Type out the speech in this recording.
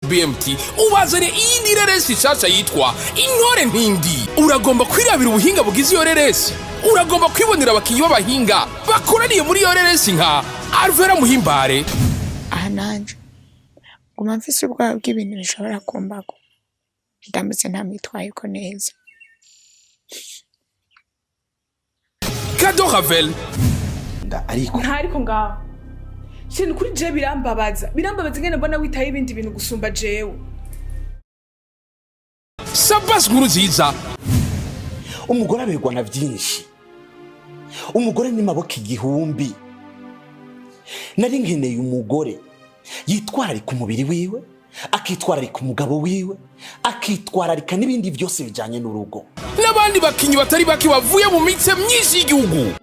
BMT ubazane iyindi ireresi nshasha yitwa intore ntindi. Uragomba kwirabira ubuhinga bugize iyo reresi, uragomba kwibonera abakinyi b'abahinga bakoraniye muri iyo reresi nka Alvera Muhimbare. Aha nanje nguma mfise ubwoba bw'ibintu bishobora kumbako ndamutse ntamwitwayeko neza. Kado Ravel ariko ngaho shintu kuri je birambabaza ngene mbona witaye ibindi bintu gusumba jewe. Sabas nkuru nziza. Umugore abegwa na vyinshi, umugore ni maboko igihumbi. Nari nkeneye umugore yitwararika umubiri wiwe, akitwararika umugabo wiwe, akitwararika n'ibindi byose bijanye n'urugo. N'abandi bakinyi batari baki bavuye mu mitse myinshi y'igihugu.